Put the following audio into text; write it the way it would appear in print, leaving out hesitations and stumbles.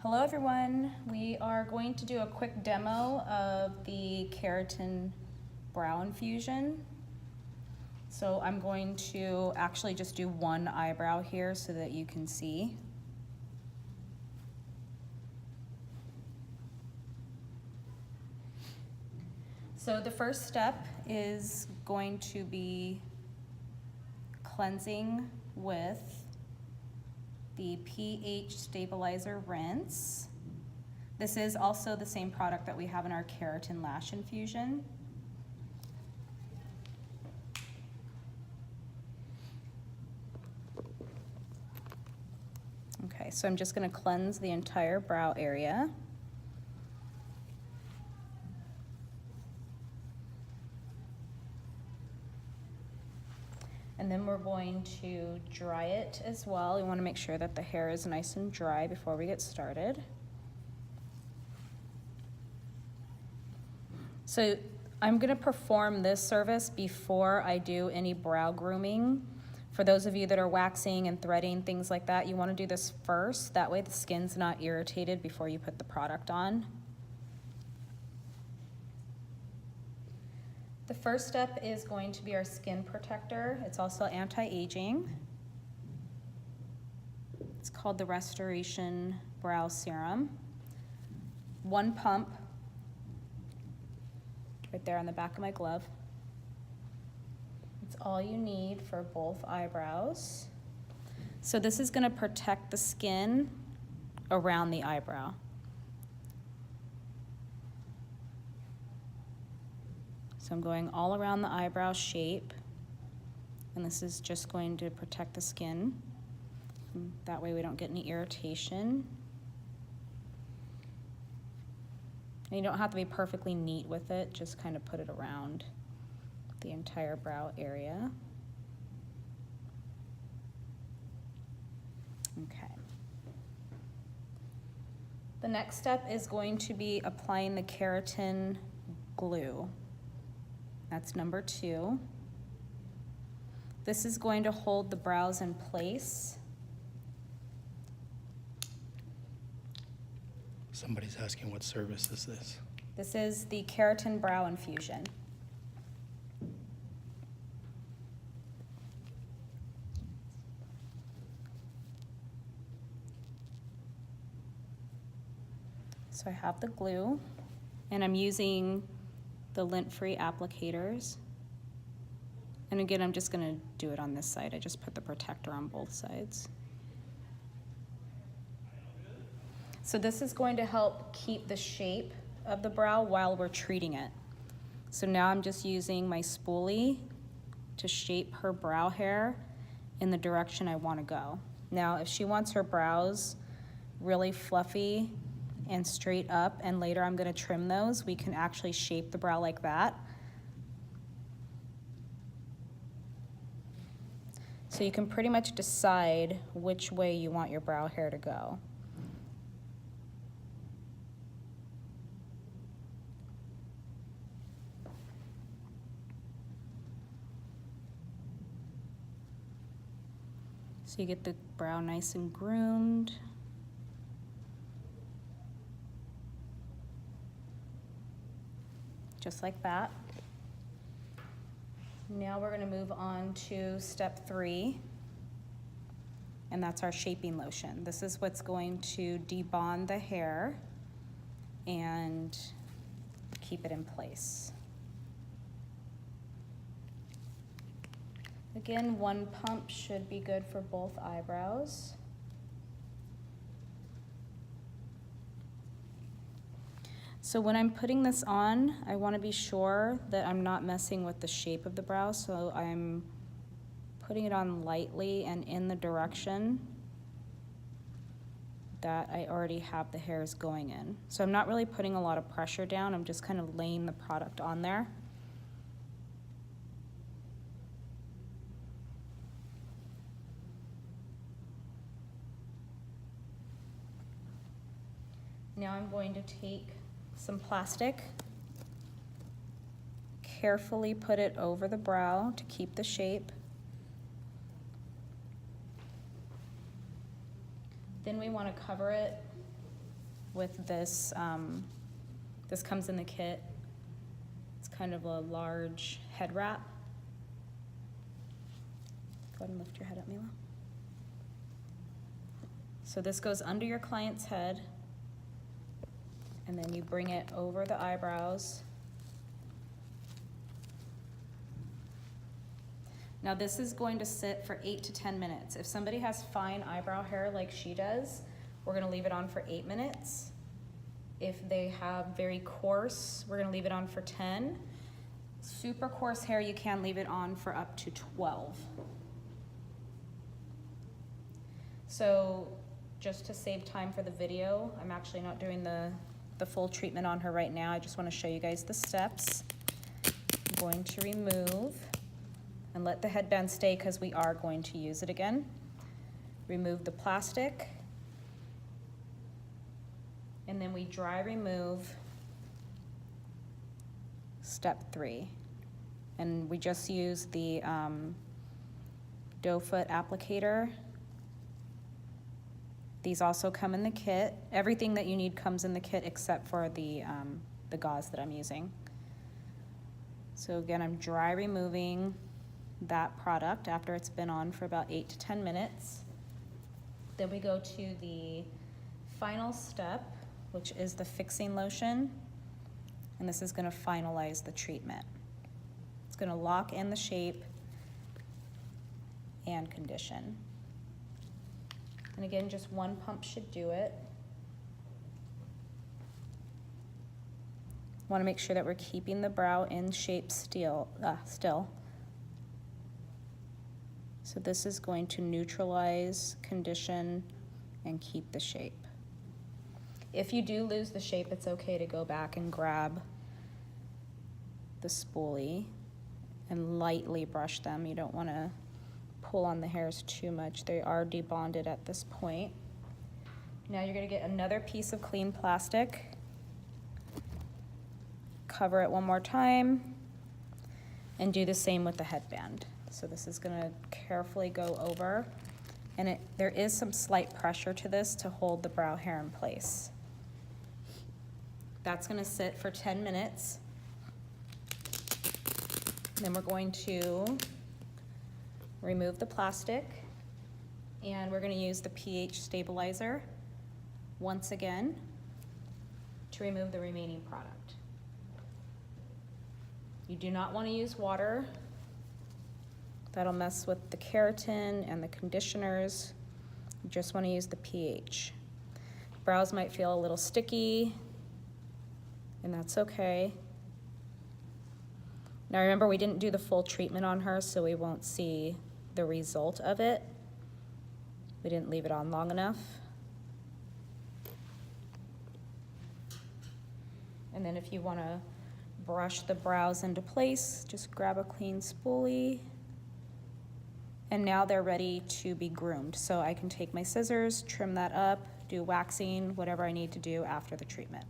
Hello everyone, we are going to do a quick demo of the Keratin brow infusion. So I'm going to actually just do one eyebrow here so that you can see. So the first step is going to be cleansing with the pH stabilizer rinse. This is also the same product that we have in our Keratin lash infusion. Okay, so I'm just going to cleanse the entire brow area. And then we're going to dry it as well. We want to make sure that the hair is nice and dry before we get started. So I'm going to perform this service before I do any brow grooming. For those of you that are waxing and threading, things like that, you want to do this first. That way the skin's not irritated before you put the product on. The first step is going to be our skin protector. It's also anti-aging. It's called the Restoration Brow Serum. One pump, right there on the back of my glove. It's all you need for both eyebrows. So this is going to protect the skin around the eyebrow. So I'm going all around the eyebrow shape, and this is just going to protect the skin. That way we don't get any irritation. And you don't have to be perfectly neat with it, just kind of put it around the entire brow area. Okay. The next step is going to be applying the Keratin glue. That's number 2. This is going to hold the brows in place. Somebody's asking what service is this? This is the Keratin brow infusion. So I have the glue, and I'm using the lint-free applicators. And again, I'm just going to do it on this side. I just put the protector on both sides. So this is going to help keep the shape of the brow while we're treating it. So now I'm just using my spoolie to shape her brow hair in the direction I want to go. Now, if she wants her brows really fluffy and straight up, and later I'm going to trim those, we can actually shape the brow like that. So you can pretty much decide which way you want your brow hair to go. So you get the brow nice and groomed. Just like that. Now we're going to move on to step 3, and that's our shaping lotion. This is what's going to debond the hair and keep it in place. Again, one pump should be good for both eyebrows. So when I'm putting this on, I want to be sure that I'm not messing with the shape of the brow, so I'm putting it on lightly and in the direction that I already have the hairs going in. So I'm not really putting a lot of pressure down, I'm just kind of laying the product on there. Now I'm going to take some plastic, carefully put it over the brow to keep the shape. Then we want to cover it with this. This comes in the kit. It's kind of a large head wrap. Go ahead and lift your head up, Mila. So this goes under your client's head, and then you bring it over the eyebrows. Now this is going to sit for 8 to 10 minutes. If somebody has fine eyebrow hair like she does, we're gonna leave it on for 8 minutes. If they have very coarse, we're gonna leave it on for 10. Super coarse hair, you can leave it on for up to 12. So just to save time for the video, I'm actually not doing the full treatment on her right now. I just wanna show you guys the steps. I'm going to remove and let the headband stay because we are going to use it again. Remove the plastic. And then we dry remove step 3. And we just use the doe foot applicator. These also come in the kit. Everything that you need comes in the kit except for the gauze that I'm using. So again, I'm dry removing that product after it's been on for about 8 to 10 minutes. Then we go to the final step, which is the fixing lotion. And this is gonna finalize the treatment. It's gonna lock in the shape and condition. And again, just one pump should do it. Want to make sure that we're keeping the brow in shape still. So this is going to neutralize, condition, and keep the shape. If you do lose the shape, it's okay to go back and grab the spoolie and lightly brush them. You don't want to pull on the hairs too much. They are debonded at this point. Now you're going to get another piece of clean plastic. Cover it one more time and do the same with the headband. So this is going to carefully go over, and there is some slight pressure to this to hold the brow hair in place. That's going to sit for 10 minutes. Then we're going to remove the plastic, and we're going to use the pH stabilizer once again to remove the remaining product. You do not want to use water. That'll mess with the keratin and the conditioners. You just want to use the pH. Brows might feel a little sticky, and that's okay. Now remember, we didn't do the full treatment on her, so we won't see the result of it. We didn't leave it on long enough. And then if you want to brush the brows into place, just grab a clean spoolie. And now they're ready to be groomed. So I can take my scissors, trim that up, do waxing, whatever I need to do after the treatment.